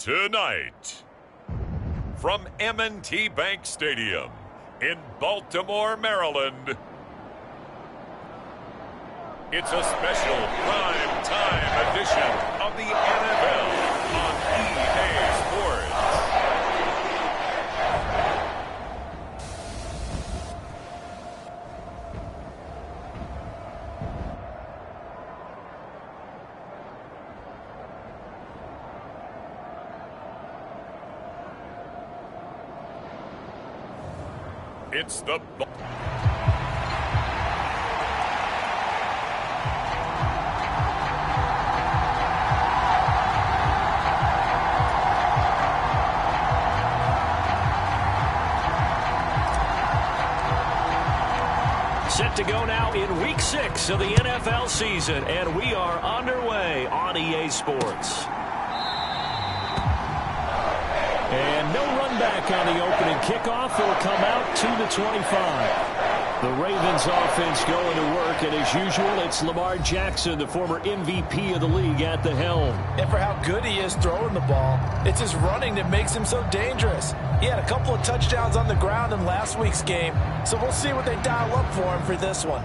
Tonight, from M&T Bank Stadium in Baltimore, Maryland, it's a special prime time edition of the NFL on EA Sports. It's the set to go now in Week 6 of the NFL season, and we are underway on EA Sports. And no run back on the opening kickoff. It'll come out to the 25. The Ravens offense going to work, and as usual, it's Lamar Jackson, the former MVP of the league, at the helm. And for how good he is throwing the ball, it's his running that makes him so dangerous. He had a couple of touchdowns on the ground in last week's game, so we'll see what they dial up for him for this one.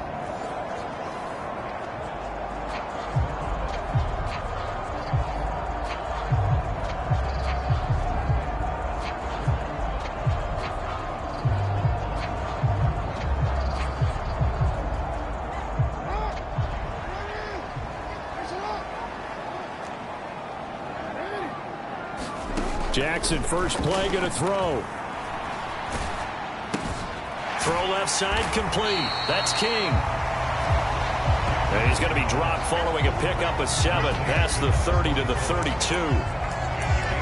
Jackson, first play, going to throw. Throw left side, complete. That's King. And he's going to be dropped following a pickup of 7 past the 30 to the 32.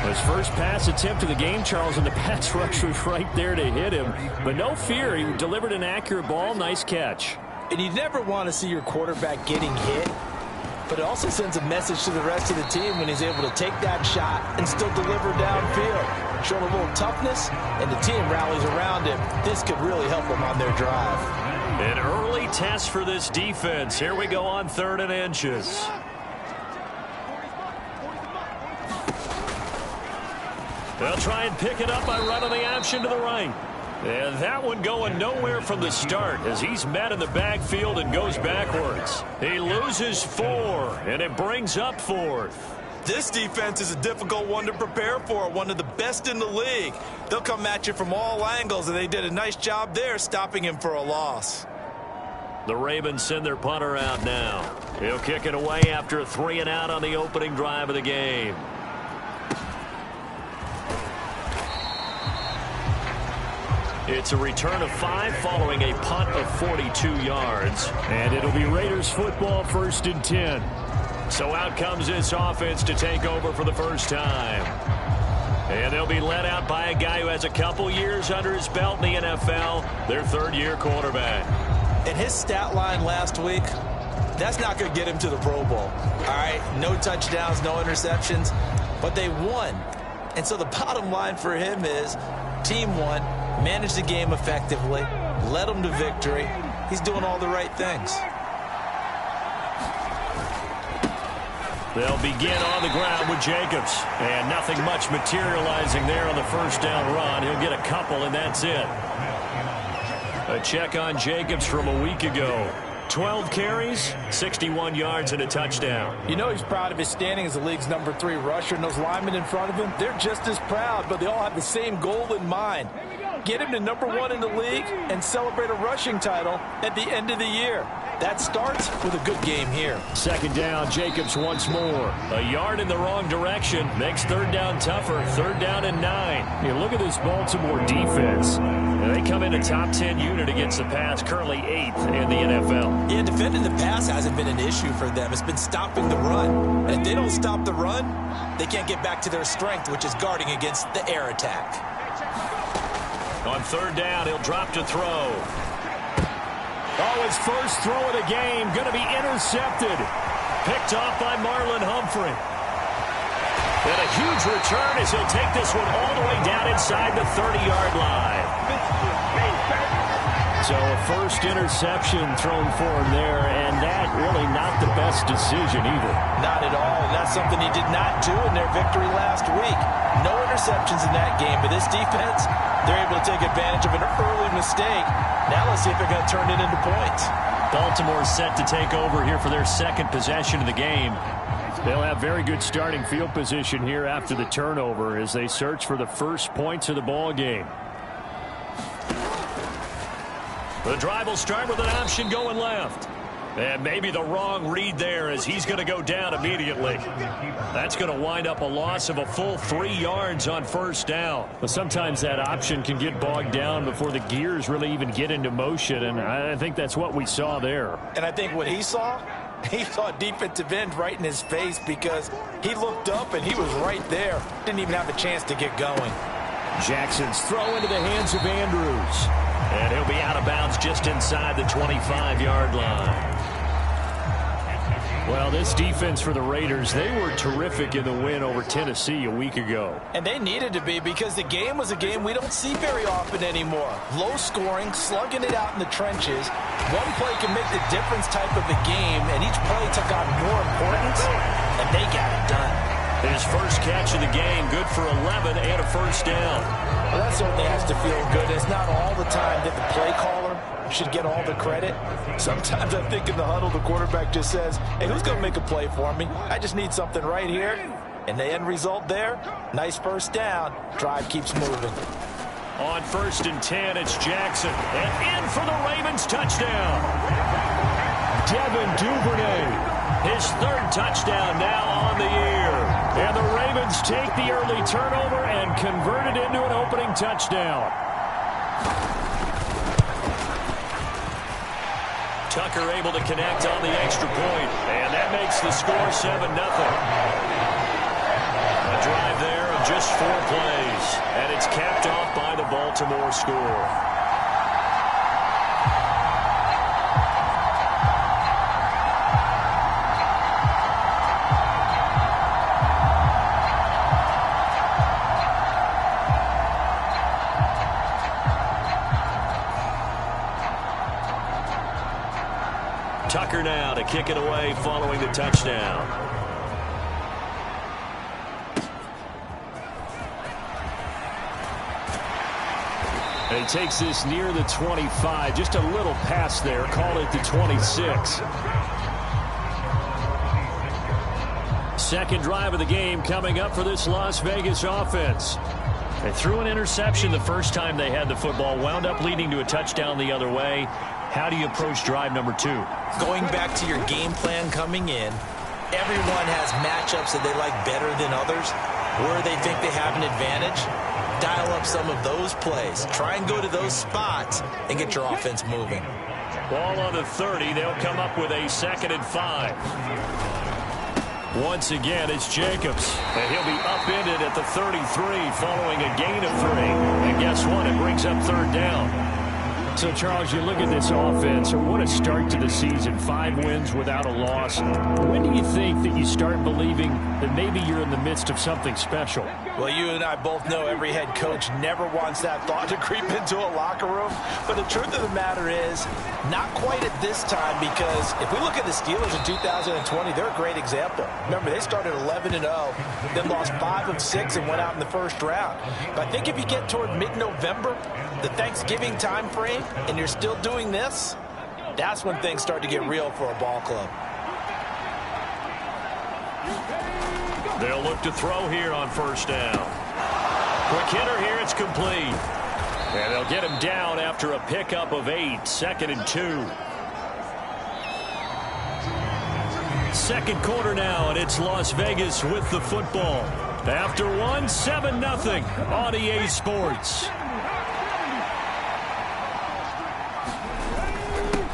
His first pass attempt of the game, Charles, and the pass rush was right there to hit him. But no fear, he delivered an accurate ball. Nice catch. And you never want to see your quarterback getting hit, but it also sends a message to the rest of the team when he's able to take that shot and still deliver downfield. Showing a little toughness, and the team rallies around him. This could really help them on their drive. An early test for this defense. Here we go on 3rd and inches. They'll try and pick it up by running the option to the right. And that one going nowhere from the start as he's met in the backfield and goes backwards. He loses 4, and it brings up 4th. This defense is a difficult one to prepare for, one of the best in the league. They'll come at you from all angles, and they did a nice job there stopping him for a loss. The Ravens send their punter out now. He'll kick it away after a 3 and out on the opening drive of the game. It's a return of 5 following a punt of 42 yards. And it'll be Raiders football, 1st and 10. So out comes this offense to take over for the first time. And they'll be led out by a guy who has a couple years under his belt in the NFL, their 3rd-year quarterback. And his stat line last week, that's not going to get him to the Pro Bowl. All right, no touchdowns, no interceptions, but they won. And so the bottom line for him is team won, managed the game effectively, led them to victory. He's doing all the right things. They'll begin on the ground with Jacobs. And nothing much materializing there on the first down run. He'll get a couple, and that's it. A check on Jacobs from a week ago. 12 carries, 61 yards, and a touchdown. You know he's proud of his standing as the league's number 3 rusher, and those linemen in front of him, they're just as proud, but they all have the same goal in mind. Get him to number 1 in the league and celebrate a rushing title at the end of the year. That starts with a good game here. 2nd down, Jacobs once more. A yard in the wrong direction makes 3rd down tougher. 3rd down and 9. You look at this Baltimore defense. They come in a top 10 unit against the pass, currently 8th in the NFL. Yeah, defending the pass hasn't been an issue for them. It's been stopping the run. And if they don't stop the run, they can't get back to their strength, which is guarding against the air attack. On 3rd down, he'll drop to throw. Oh, his first throw of the game, going to be intercepted. Picked off by Marlon Humphrey. And a huge return as he'll take this one all the way down inside the 30-yard line. So a first interception thrown for him there, and that really not the best decision either. Not at all, and that's something he did not do in their victory last week. No interceptions in that game, but this defense, they're able to take advantage of an early mistake. Now let's see if they're going to turn it into points. Baltimore set to take over here for their second possession of the game. They'll have very good starting field position here after the turnover as they search for the first points of the ball game. The drive will start with an option going left. And maybe the wrong read there as he's going to go down immediately. That's going to wind up a loss of a full 3 yards on first down. But sometimes that option can get bogged down before the gears really even get into motion, and I think that's what we saw there. And I think what he saw a defensive end right in his face because he looked up and he was right there. Didn't even have a chance to get going. Jackson's throw into the hands of Andrews. And he'll be out of bounds just inside the 25-yard line. Well, this defense for the Raiders, they were terrific in the win over Tennessee a week ago. And they needed to be because the game was a game we don't see very often anymore. Low scoring, slugging it out in the trenches. One play can make the difference type of a game, and each play took on more importance, and they got it done. His first catch of the game, good for 11 and a first down. Well, that certainly has to feel good. It's not all the time that the play caller should get all the credit. Sometimes I think in the huddle, the quarterback just says, hey, who's going to make a play for me? I just need something right here. And the end result there, nice first down. Drive keeps moving. On 1st and 10, it's Jackson. And in for the Ravens touchdown. Devin Duvernay. His third touchdown now on the year. And the Ravens take the early turnover and convert it into an opening touchdown. Tucker able to connect on the extra point. And that makes the score 7-0. A drive there of just 4 plays. And it's capped off by the Baltimore score. Tucker now to kick it away following the touchdown. And he takes this near the 25. Just a little pass there. Call it the 26. Second drive of the game coming up for this Las Vegas offense. They threw an interception the first time they had the football. Wound up leading to a touchdown the other way. How do you approach drive number 2? Going back to your game plan coming in, everyone has matchups that they like better than others, where they think they have an advantage. Dial up some of those plays. Try and go to those spots and get your offense moving. Ball on the 30. They'll come up with a 2nd and 5. Once again, it's Jacobs. And he'll be upended at the 33 following a gain of 3. And guess what? It brings up 3rd down. So, Charles, you look at this offense, and what a start to the season. 5 wins without a loss. When do you think that you start believing that maybe you're in the midst of something special? Well, you and I both know every head coach never wants that thought to creep into a locker room. But the truth of the matter is, not quite at this time, because if we look at the Steelers in 2020, they're a great example. Remember, they started 11-0, then lost 5 of 6 and went out in the first round. But I think if you get toward mid-November, the Thanksgiving time frame, and you're still doing this, that's when things start to get real for a ball club. They'll look to throw here on first down. Quick hitter here, it's complete. And they'll get him down after a pickup of 8, 2nd and 2. Second quarter now, and it's Las Vegas with the football. After 1, 7-0 on EA Sports.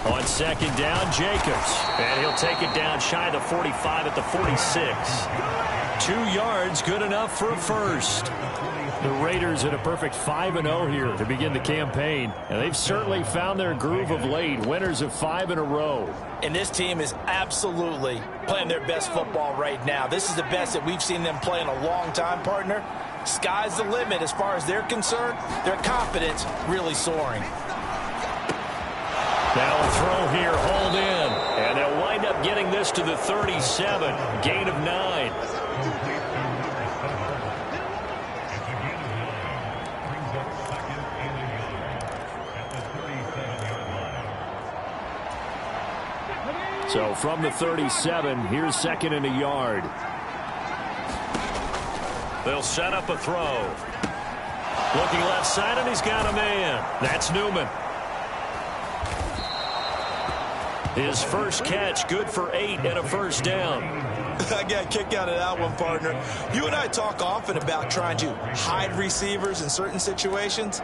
On 2nd down, Jacobs. And he'll take it down shy of the 45 at the 46. 2 yards, good enough for a first. The Raiders at a perfect 5-0 here to begin the campaign. And they've certainly found their groove of late. Winners of 5 in a row. And this team is absolutely playing their best football right now. This is the best that we've seen them play in a long time, partner. Sky's the limit as far as they're concerned. Their confidence really soaring. Now a throw here, hauled in. And they'll wind up getting this to the 37. Gain of 9. So from the 37, here's 2nd and a yard. They'll set up a throw. Looking left side, and he's got a man. That's Newman. His first catch, good for 8 and a first down. I got a kick out of that one, partner. You and I talk often about trying to hide receivers in certain situations,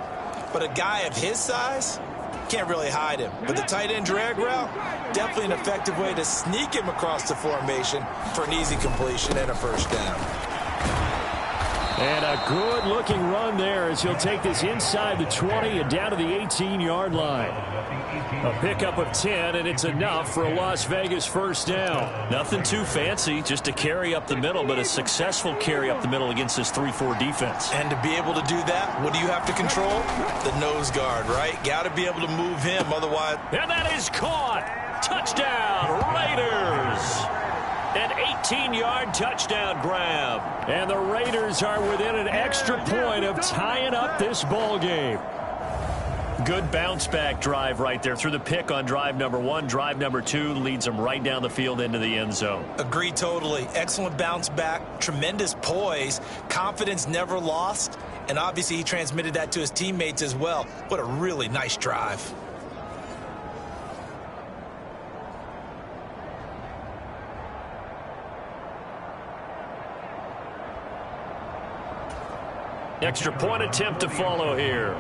but a guy of his size can't really hide him. But the tight end drag route, definitely an effective way to sneak him across the formation for an easy completion and a first down. And a good-looking run there as he'll take this inside the 20 and down to the 18-yard line. A pickup of 10, and it's enough for a Las Vegas first down. Nothing too fancy, just a carry up the middle, but a successful carry up the middle against this 3-4 defense. And to be able to do that, what do you have to control? The nose guard, right? Got to be able to move him, otherwise. And that is caught. Touchdown, Raiders. An 18-yard touchdown grab. And the Raiders are within an extra point of tying up this ball game. Good bounce-back drive right there through the pick on drive number 1. Drive number 2 leads them right down the field into the end zone. Agree totally. Excellent bounce back, tremendous poise, confidence never lost, and obviously he transmitted that to his teammates as well. What a really nice drive. Extra point attempt to follow here.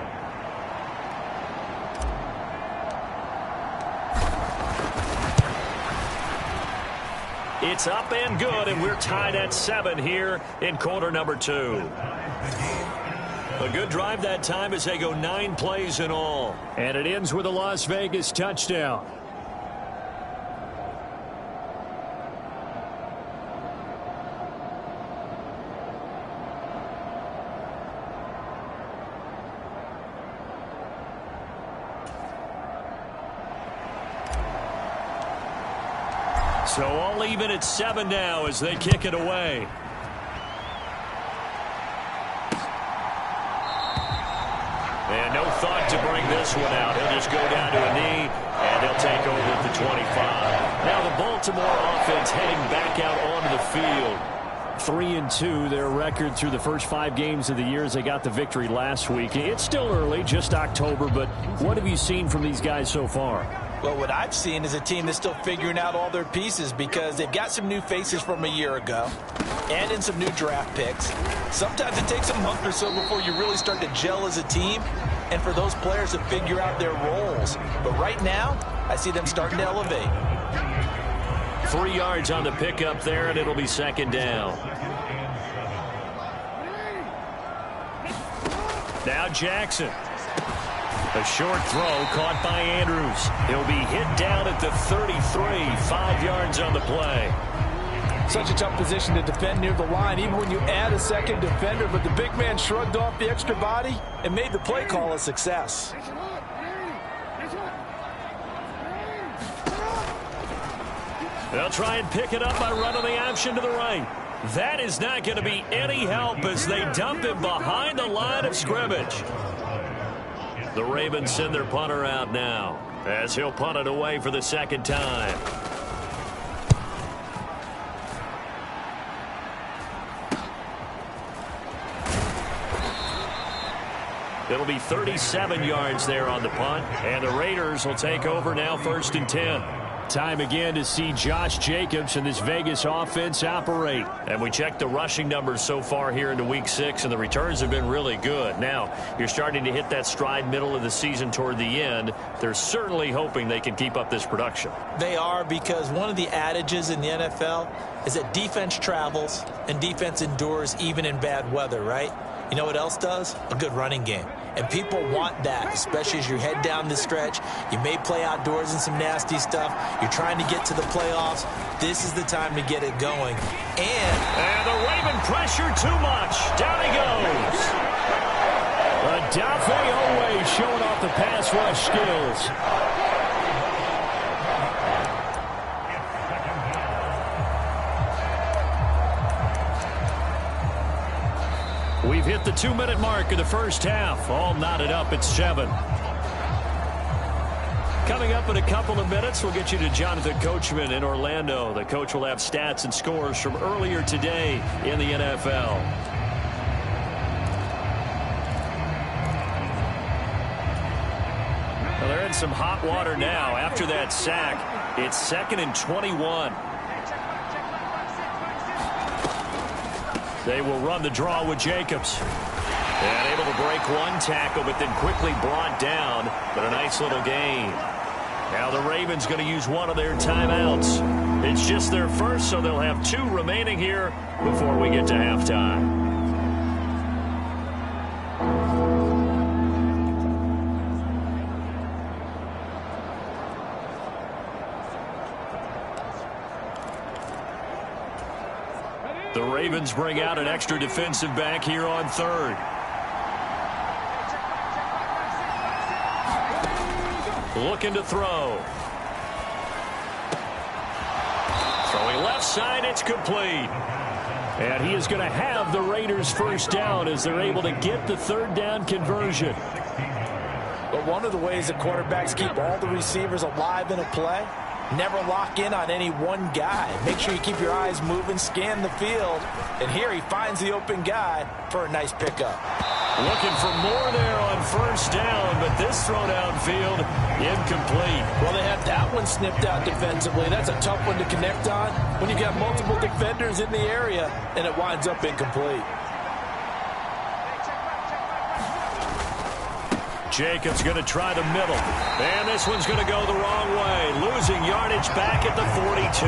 It's up and good, and we're tied at 7 here in quarter number 2. A good drive that time as they go 9 plays in all. And it ends with a Las Vegas touchdown. So all even at 7 now as they kick it away. And no thought to bring this one out. He'll just go down to a knee, and he'll take over at the 25. Now the Baltimore offense heading back out onto the field. 3-2, their record through the first 5 games of the year as they got the victory last week. It's still early, just October, but what have you seen from these guys so far? Well, what I've seen is a team that's still figuring out all their pieces because they've got some new faces from a year ago and in some new draft picks. Sometimes it takes a month or so before you really start to gel as a team and for those players to figure out their roles. But right now, I see them starting to elevate. 3 yards on the pickup there, and it'll be 2nd down. Now Jackson. A short throw caught by Andrews. He'll be hit down at the 33, 5 yards on the play. Such a tough position to defend near the line, even when you add a second defender, but the big man shrugged off the extra body and made the play call a success. They'll try and pick it up by running the option to the right. That is not going to be any help as they dump him behind the line of scrimmage. The Ravens send their punter out now as he'll punt it away for the 2nd time. It'll be 37 yards there on the punt, and the Raiders will take over now 1st and 10. Time again to see Josh Jacobs and this Vegas offense operate. And we checked the rushing numbers so far here into Week 6, and the returns have been really good. Now, you're starting to hit that stride middle of the season toward the end. They're certainly hoping they can keep up this production. They are, because one of the adages in the NFL is that defense travels and defense endures even in bad weather, right? You know what else does? A good running game. And people want that, especially as you head down the stretch. You may play outdoors in some nasty stuff. You're trying to get to the playoffs. This is the time to get it going. And the Raven pressure too much. Down he goes. Adafe always showing off the pass rush skills. We've hit the 2-minute mark of the first half. All knotted up at 7. Coming up in a couple of minutes, we'll get you to Jonathan Coachman in Orlando. The coach will have stats and scores from earlier today in the NFL. Well, they're in some hot water now. After that sack, it's 2nd and 21. They will run the draw with Jacobs. And able to break one tackle, but then quickly brought down. But a nice little gain. Now the Ravens going to use one of their timeouts. It's just their first, so they'll have 2 remaining here before we get to halftime. The Ravens bring out an extra defensive back here on 3rd. Looking to throw. Throwing left side, it's complete. And he is going to have the Raiders first down as they're able to get the 3rd down conversion. But one of the ways that quarterbacks keep all the receivers alive in a play, never lock in on any one guy. Make sure you keep your eyes moving, scan the field. And here he finds the open guy for a nice pickup. Looking for more there on 1st down, but this throw downfield, incomplete. Well, they have that one snipped out defensively. That's a tough one to connect on when you got multiple defenders in the area, and it winds up incomplete. Jacobs going to try the middle. And this one's going to go the wrong way. Losing yardage back at the 42.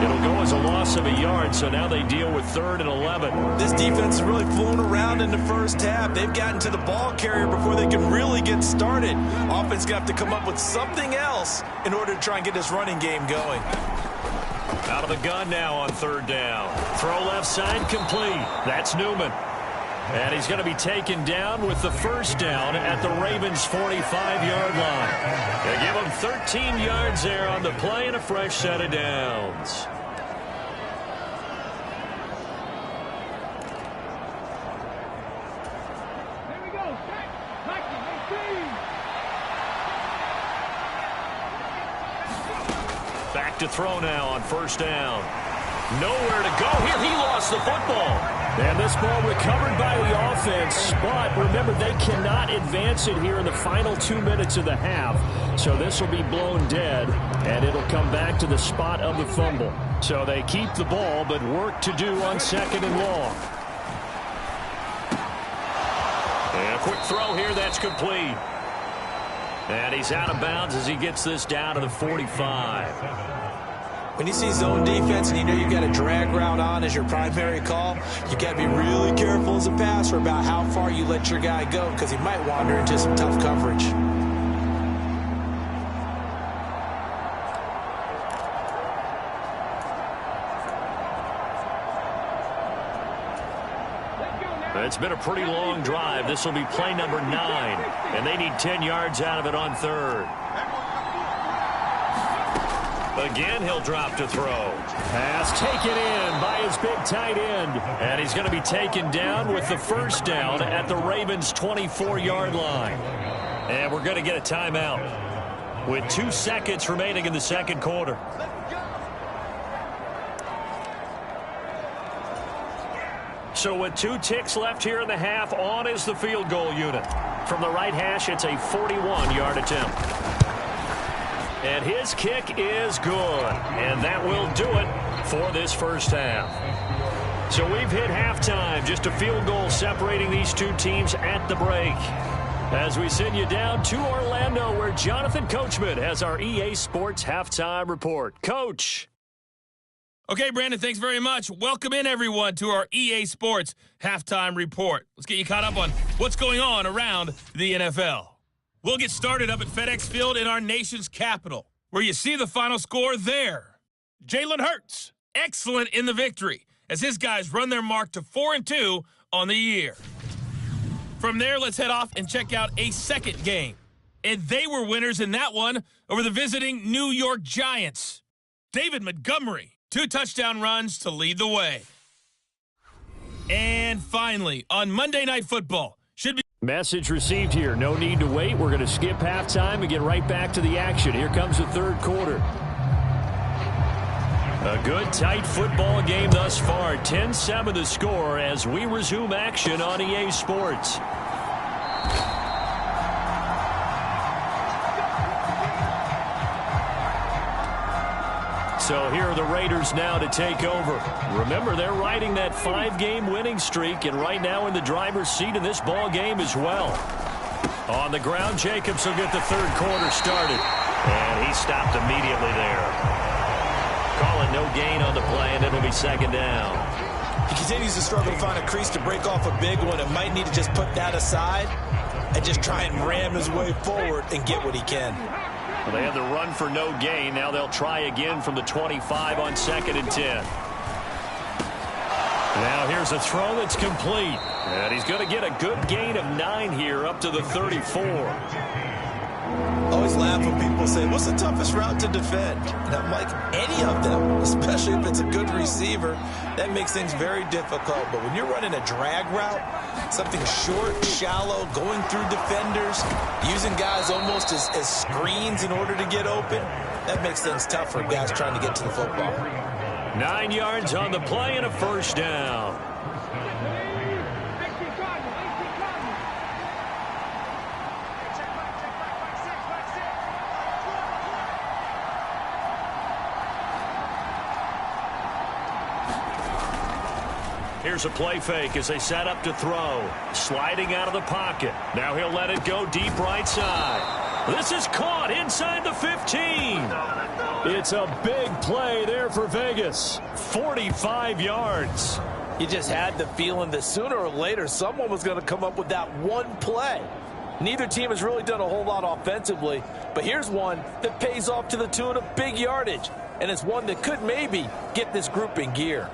It'll go as a loss of a yard, so now they deal with 3rd and 11. This defense is really fooling around in the first half. They've gotten to the ball carrier before they can really get started. Offense going to have to come up with something else in order to try and get this running game going. Out of the gun now on 3rd down. Throw left side complete. That's Newman. And he's going to be taken down with the 1st down at the Ravens' 45-yard line. They give him 13 yards there on the play and a fresh set of downs. Back to throw now on 1st down. Nowhere to go here. He lost the football. And this ball recovered by the offense. But remember, they cannot advance it here in the final 2 minutes of the half. So this will be blown dead, and it'll come back to the spot of the fumble. So they keep the ball, but work to do on 2nd and long. And a quick throw here, that's complete. And he's out of bounds as he gets this down to the 45. When you see zone defense and you know you've got a drag route on as your primary call, you got to be really careful as a passer about how far you let your guy go because he might wander into some tough coverage. It's been a pretty long drive. This will be play number 9, and they need 10 yards out of it on 3rd. Again, he'll drop to throw. Pass taken in by his big tight end. And he's going to be taken down with the 1st down at the Ravens' 24-yard line. And we're going to get a timeout with 2 seconds remaining in the 2nd quarter. So with 2 ticks left here in the half, on is the field goal unit. From the right hash, it's a 41-yard attempt. And his kick is good. And that will do it for this first half. So we've hit halftime. Just a field goal separating these 2 teams at the break. As we send you down to Orlando, where Jonathan Coachman has our EA Sports Halftime Report. Coach. Okay, Brandon, thanks very much. Welcome in, everyone, to our EA Sports Halftime Report. Let's get you caught up on what's going on around the NFL. We'll get started up at FedEx Field in our nation's capital, where you see the final score there. Jalen Hurts, excellent in the victory, as his guys run their mark to 4-2 on the year. From there, let's head off and check out a second game. And they were winners in that one over the visiting New York Giants. David Montgomery, 2 touchdown runs to lead the way. And finally, on Monday Night Football, should be... Message received here. No need to wait. We're going to skip halftime and get right back to the action. Here comes the third quarter. A good, tight football game thus far. 10-7 the score as we resume action on EA Sports. So here are the Raiders now to take over. Remember, they're riding that 5-game winning streak, and right now in the driver's seat in this ball game as well. On the ground, Jacobs will get the third quarter started. And he stopped immediately there. Calling no gain on the play, and it'll be second down. He continues to struggle to find a crease to break off a big one and might need to just put that aside and just try and ram his way forward and get what he can. Well, they had the run for no gain. Now they'll try again from the 25 on 2nd and 10. Now here's a throw that's complete. And he's going to get a good gain of 9 here up to the 34. Always laugh when people say, what's the toughest route to defend? And I'm like, any of them, especially if it's a good receiver, that makes things very difficult. But when you're running a drag route, something short, shallow, going through defenders, using guys almost as screens in order to get open, that makes things tough for guys trying to get to the football. 9 yards on the play and a first down. Here's a play fake as they set up to throw. Sliding out of the pocket. Now he'll let it go deep right side. This is caught inside the 15. It's a big play there for Vegas. 45 yards. You just had the feeling that sooner or later someone was going to come up with that one play. Neither team has really done a whole lot offensively, but here's one that pays off to the tune of big yardage, and it's one that could maybe get this group in gear.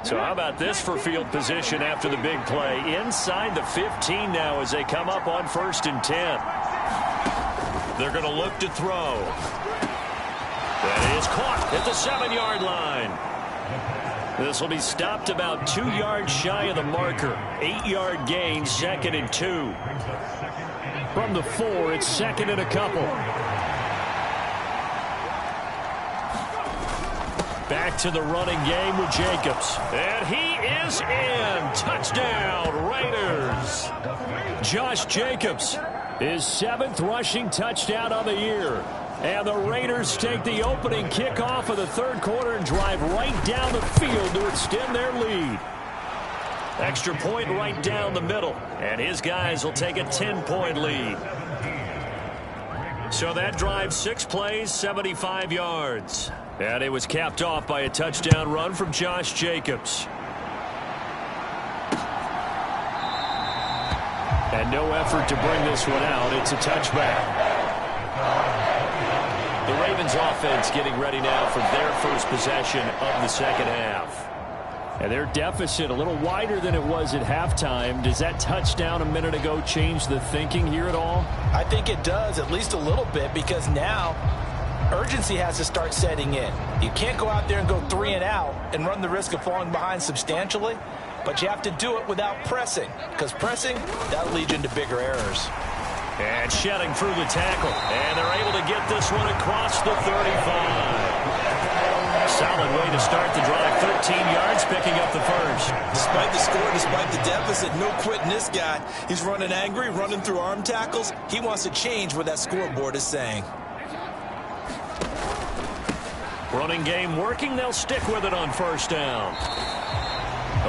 So how about this for field position after the big play? Inside the 15 now as they come up on 1st and 10. They're going to look to throw. That is caught at the 7-yard line. This will be stopped about 2 yards shy of the marker. 8-yard gain, 2nd and 2. From the 4, it's 2nd and a couple. Back to the running game with Jacobs. And he is in. Touchdown, Raiders. Josh Jacobs, his 7th rushing touchdown on the year. And the Raiders take the opening kickoff of the third quarter and drive right down the field to extend their lead. Extra point right down the middle. And his guys will take a 10-point lead. So that drive, 6 plays, 75 yards. And it was capped off by a touchdown run from Josh Jacobs. And no effort to bring this one out. It's a touchback. The Ravens offense getting ready now for their first possession of the second half. And their deficit a little wider than it was at halftime. Does that touchdown a minute ago change the thinking here at all? I think it does, at least a little bit, because now urgency has to start setting in. You can't go out there and go 3 and out and run the risk of falling behind substantially, but you have to do it without pressing, because pressing, that'll lead you into bigger errors. And shedding through the tackle, and they're able to get this one across the 35. Solid way to start the drive. 13 yards, picking up the first. Despite the score, despite the deficit, no quitting this guy. He's running angry, running through arm tackles. He wants to change what that scoreboard is saying. Running game working. They'll stick with it on 1st down.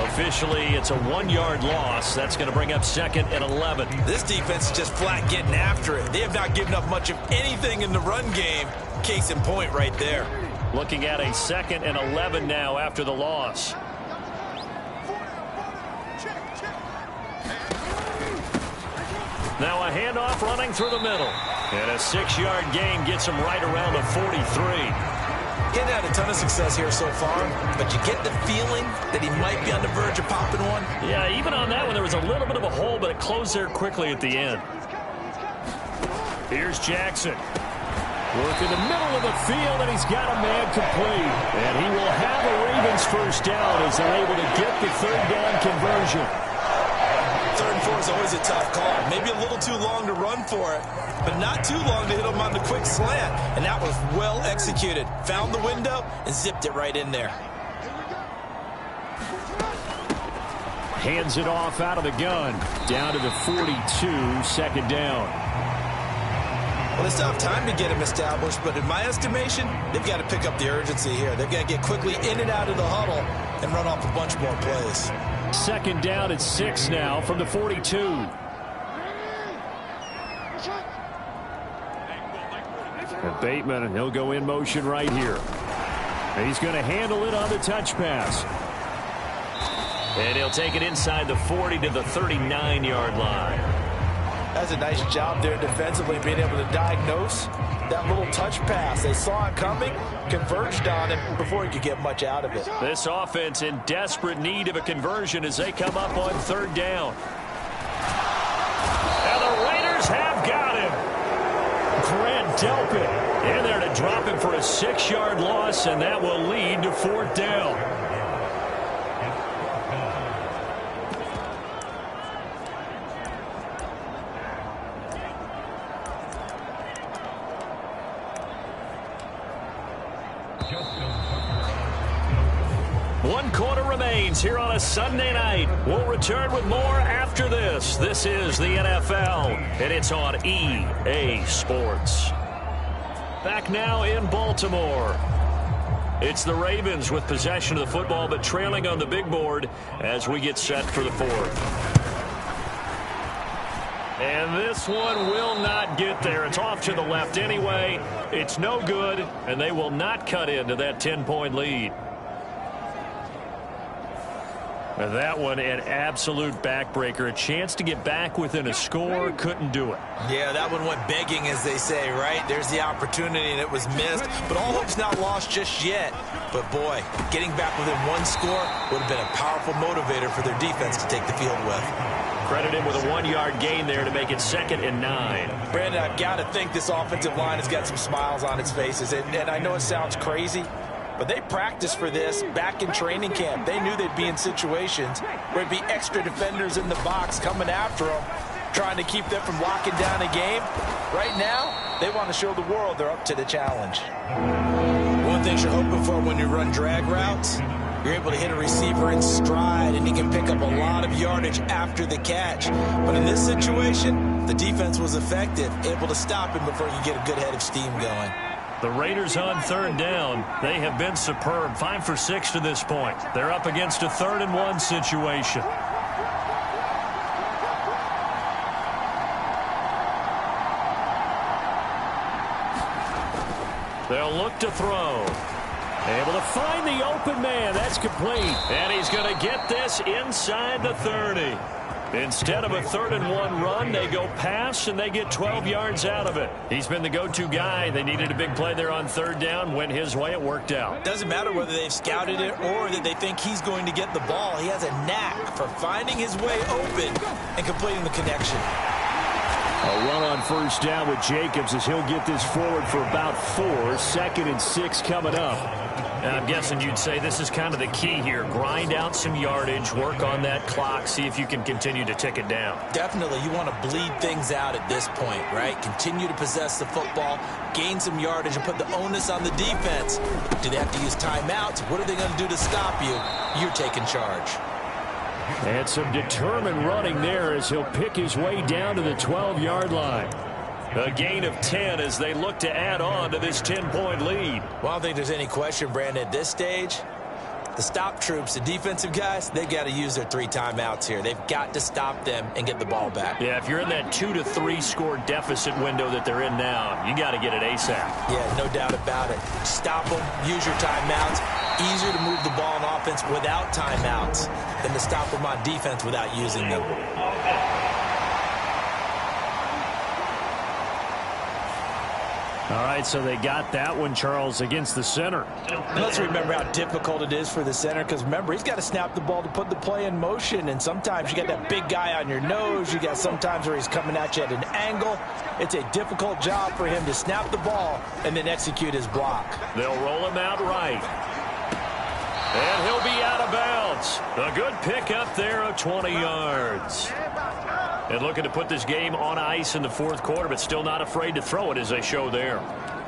Officially, it's a 1-yard loss. That's going to bring up 2nd and 11. This defense is just flat getting after it. They have not given up much of anything in the run game. Case in point right there. Looking at a 2nd and 11 now after the loss. Now a handoff running through the middle. And a 6-yard gain gets him right around the 43. He hasn't had a ton of success here so far, but you get the feeling that he might be on the verge of popping one. Yeah, even on that one, there was a little bit of a hole, but it closed there quickly at the end. Here's Jackson. Working the middle of the field, and he's got a man complete. And he will have a Ravens first down as they're able to get the third down conversion. 3rd and 4 is always a tough call. Maybe a little too long to run for it, but not too long to hit him on the quick slant. And that was well executed. Found the window and zipped it right in there. Hands it off out of the gun. Down to the 42, 2nd down. Well, they still have time to get him established, but in my estimation, they've got to pick up the urgency here. They've got to get quickly in and out of the huddle and run off a bunch more plays. 2nd down at 6 now from the 42. And Bateman, he'll go in motion right here. And he's going to handle it on the touch pass. And he'll take it inside the 40 to the 39-yard line. That's a nice job there defensively, being able to diagnose that little touch pass. They saw it coming, converged on him before he could get much out of it. This offense in desperate need of a conversion as they come up on 3rd down. And the Raiders have got him. Grant Delpit in there to drop him for a 6-yard loss, and that will lead to 4th down. One quarter remains here on a Sunday night. We'll return with more after this. This is the NFL, and it's on EA Sports. Back now in Baltimore. It's the Ravens with possession of the football, but trailing on the big board as we get set for the 4th. And this one will not get there. It's off to the left anyway. It's no good, and they will not cut into that 10-point lead. And that one, an absolute backbreaker. A chance to get back within a score, couldn't do it. Yeah, that one went begging, as they say, right? There's the opportunity, and it was missed. But all hope's not lost just yet. But, boy, getting back within one score would have been a powerful motivator for their defense to take the field with. Credit him with a 1-yard gain there to make it 2nd and 9. Brandon, I've got to think this offensive line has got some smiles on its faces. And I know it sounds crazy, but they practiced for this back in training camp. They knew they'd be in situations where there'd be extra defenders in the box coming after them, trying to keep them from locking down a game. Right now, they want to show the world they're up to the challenge. One thing you're hoping for when you run drag routes, you're able to hit a receiver in stride, and he can pick up a lot of yardage after the catch. But in this situation, the defense was effective, able to stop him before you get a good head of steam going. The Raiders on 3rd down. They have been superb. 5 for 6 to this point. They're up against a 3rd and 1 situation. They'll look to throw. Able to find the open man. That's complete. And he's going to get this inside the 30. Instead of a 3rd and 1 run, they go pass, and they get 12 yards out of it. He's been the go-to guy. They needed a big play there on 3rd down. Went his way. It worked out. Doesn't matter whether they've scouted it or that they think he's going to get the ball. He has a knack for finding his way open and completing the connection. A run on 1st down with Jacobs as he'll get this forward for about 4. 2nd and 6 coming up. And I'm guessing you'd say this is kind of the key here. Grind out some yardage, work on that clock, see if you can continue to tick it down. Definitely. You want to bleed things out at this point, right? Continue to possess the football, gain some yardage, and put the onus on the defense. Do they have to use timeouts? What are they going to do to stop you? You're taking charge. And some determined running there as he'll pick his way down to the 12-yard line. A gain of 10 as they look to add on to this 10-point lead. Well, I don't think there's any question, Brandon, at this stage. The stop troops, the defensive guys, they've got to use their 3 timeouts here. They've got to stop them and get the ball back. Yeah, if you're in that 2 to 3 score deficit window that they're in now, you got to get it ASAP. Yeah, no doubt about it. Stop them, use your timeouts. Easier to move the ball on offense without timeouts than to stop them on defense without using them. All right, so they got that one, Charles, against the center. And let's remember how difficult it is for the center, because remember, he's got to snap the ball to put the play in motion, and sometimes you got that big guy on your nose. You got sometimes where he's coming at you at an angle. It's a difficult job for him to snap the ball and then execute his block. They'll roll him out right. And he'll be out of bounds. A good pick up there of 20 yards. And looking to put this game on ice in the fourth quarter, but still not afraid to throw it as they show there.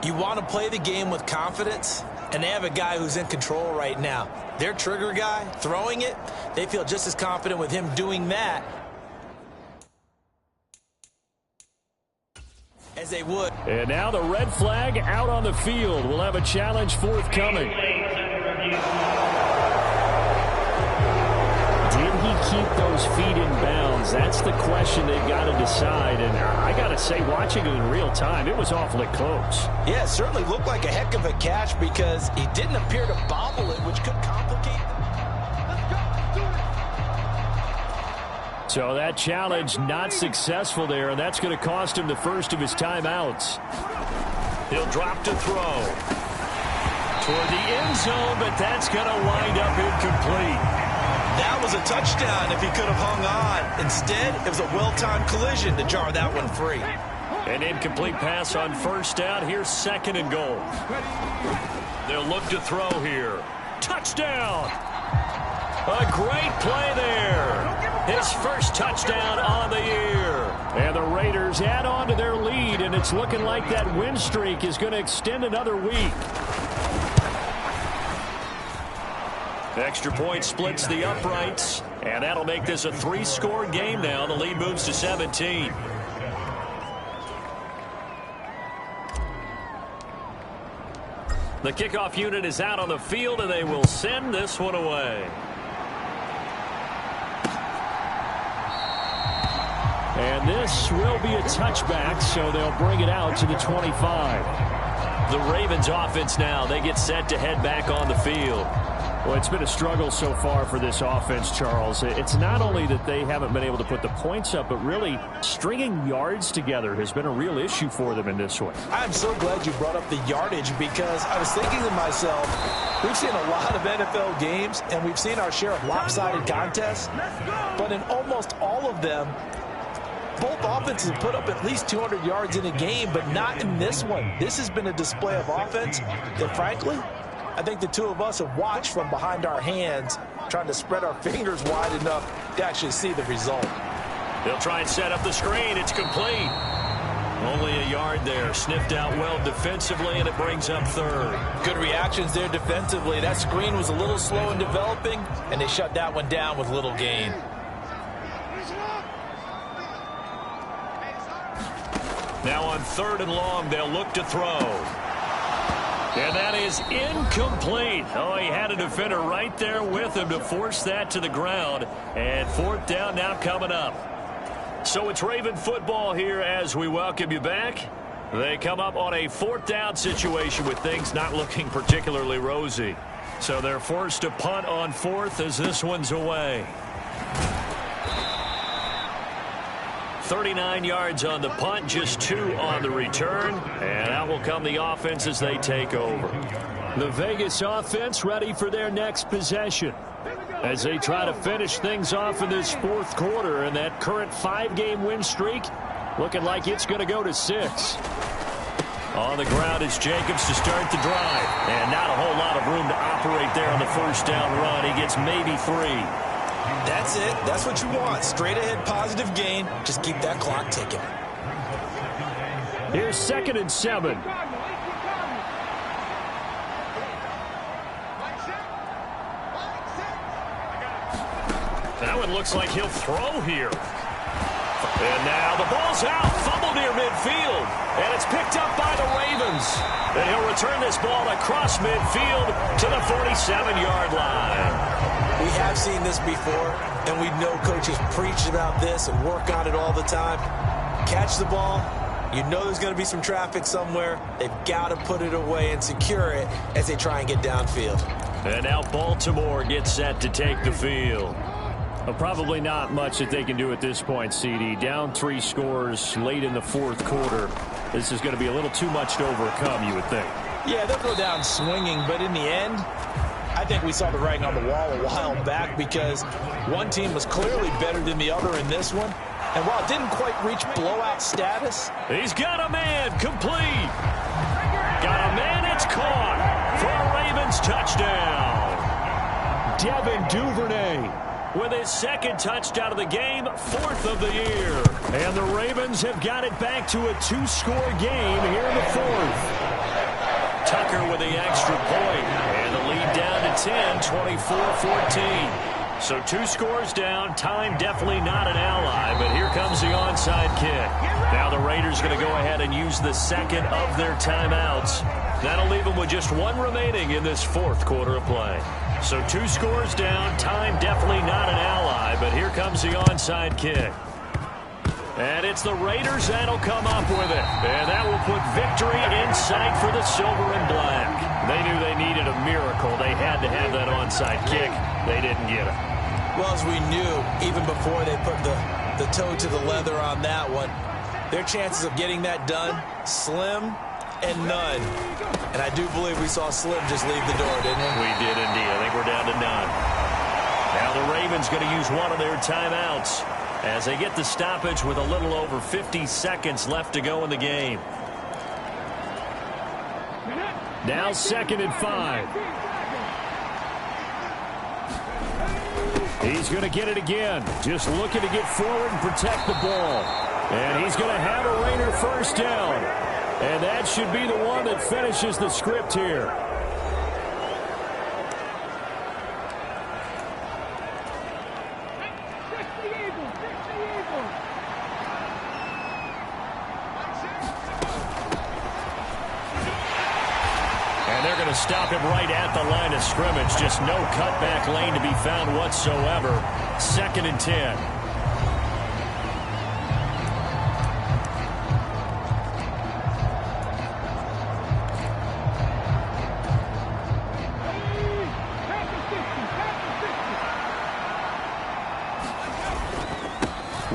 You want to play the game with confidence, and they have a guy who's in control right now. Their trigger guy, throwing it, they feel just as confident with him doing that as they would. And now the red flag out on the field. We'll have a challenge forthcoming. Did he keep those feet in bounds? That's the question they've got to decide. And I got to say, watching it in real time, it was awfully close. Yeah, it certainly looked like a heck of a catch because he didn't appear to bobble it, which could complicate. So that challenge not successful there, and that's going to cost him the first of his timeouts. He'll drop to throw toward the end zone, but that's going to wind up incomplete. That was a touchdown if he could have hung on. Instead, it was a well-timed collision to jar that one free. An incomplete pass on first down. Here's second and goal. They'll look to throw here. Touchdown! A great play there. His first touchdown on the year. And the Raiders add on to their lead, and it's looking like that win streak is going to extend another week. Extra point splits the uprights, and that'll make this a 3-score game now. The lead moves to 17. The kickoff unit is out on the field, and they will send this one away. And this will be a touchback, so they'll bring it out to the 25. The Ravens offense now, they get set to head back on the field. Well, it's been a struggle so far for this offense, Charles. It's not only that they haven't been able to put the points up, but really stringing yards together has been a real issue for them in this one. I'm so glad you brought up the yardage because I was thinking to myself, we've seen a lot of NFL games, and we've seen our share of lopsided contests, but in almost all of them, both offenses put up at least 200 yards in a game, but not in this one. This has been a display of offense that, frankly, I think the two of us have watched from behind our hands, trying to spread our fingers wide enough to actually see the result. They'll try and set up the screen. It's complete. Only a yard there. Sniffed out well defensively, and it brings up third. Good reactions there defensively. That screen was a little slow in developing, and they shut that one down with little gain. Now on third and long, they'll look to throw. And that is incomplete. Oh, he had a defender right there with him to force that to the ground. And fourth down now coming up. So it's Raven football here as we welcome you back. They come up on a fourth down situation with things not looking particularly rosy. So they're forced to punt on fourth as this one's away. 39 yards on the punt, just 2 on the return. And out will come the offense as they take over. The Vegas offense ready for their next possession as they try to finish things off in this fourth quarter. And that current 5-game win streak looking like it's going to go to 6. On the ground is Jacobs to start the drive. And not a whole lot of room to operate there on the first down run. He gets maybe 3. That's it. That's what you want. Straight ahead positive gain. Just keep that clock ticking. Here's 2nd and 7. That one looks like he'll throw here. And now the ball's out. Fumble near midfield. And it's picked up by the Ravens. And he'll return this ball across midfield to the 47-yard line. We have seen this before, and we know coaches preach about this and work on it all the time. Catch the ball. You know there's going to be some traffic somewhere. They've got to put it away and secure it as they try and get downfield. And now Baltimore gets set to take the field. Well, probably not much that they can do at this point, CD. Down 3 scores late in the fourth quarter. This is going to be a little too much to overcome, you would think. Yeah, they'll go down swinging, but in the end, I think we saw the writing on the wall a while back because one team was clearly better than the other in this one. And while it didn't quite reach blowout status, he's got a man, complete. Got a man, it's caught for a Ravens touchdown. Devin Duvernay with his second touchdown of the game, 4th of the year. And the Ravens have got it back to a 2-score game here in the 4th. Tucker with the extra point, and the lead down to 10, 24-14. So 2 scores down, time definitely not an ally, but here comes the onside kick. Now the Raiders going to go ahead and use the second of their timeouts. That'll leave them with just 1 remaining in this 4th quarter of play. So 2 scores down, time definitely not an ally, but here comes the onside kick. And it's the Raiders that'll come up with it. And that will put victory in sight for the silver and black. They knew they needed a miracle. They had to have that onside kick. They didn't get it. Well, as we knew, even before they put the toe to the leather on that one, their chances of getting that done, slim and none. And I do believe we saw Slim just leave the door, didn't we? We did indeed. I think we're down to none. Now the Ravens going to use one of their timeouts as they get the stoppage with a little over 50 seconds left to go in the game. Now 2nd and 5. He's going to get it again. Just looking to get forward and protect the ball. And he's going to have a Raider first down. And that should be the one that finishes the script here. Stop him right at the line of scrimmage. Just no cutback lane to be found whatsoever. 2nd and 10.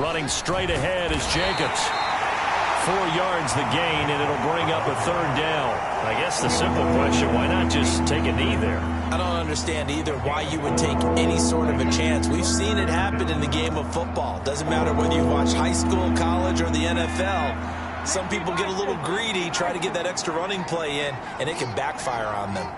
Running straight ahead is Jacobs. 4 yards the gain, and it'll bring up a 3rd down. I guess the simple question, why not just take a knee there? I don't understand either why you would take any sort of a chance. We've seen it happen in the game of football. Doesn't matter whether you watch high school, college, or the NFL. Some people get a little greedy, try to get that extra running play in, and it can backfire on them.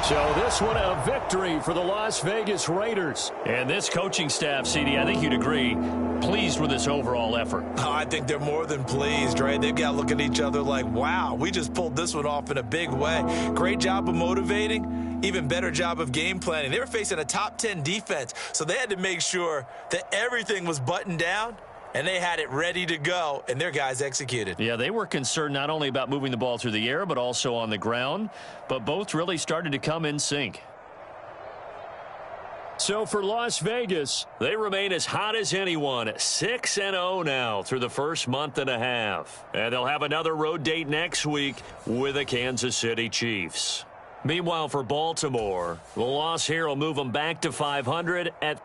So this one a victory for the Las Vegas Raiders. And this coaching staff, CD, I think you'd agree, pleased with this overall effort. Oh, I think they're more than pleased, right? They've got to look at each other like, wow, we just pulled this one off in a big way. Great job of motivating, even better job of game planning. They were facing a top 10 defense, so they had to make sure that everything was buttoned down, and they had it ready to go, and their guys executed. Yeah, they were concerned not only about moving the ball through the air, but also on the ground. But both really started to come in sync. So for Las Vegas, they remain as hot as anyone. 6-0 now through the first month and a half. And they'll have another road date next week with the Kansas City Chiefs. Meanwhile, for Baltimore, the loss here will move them back to 500 at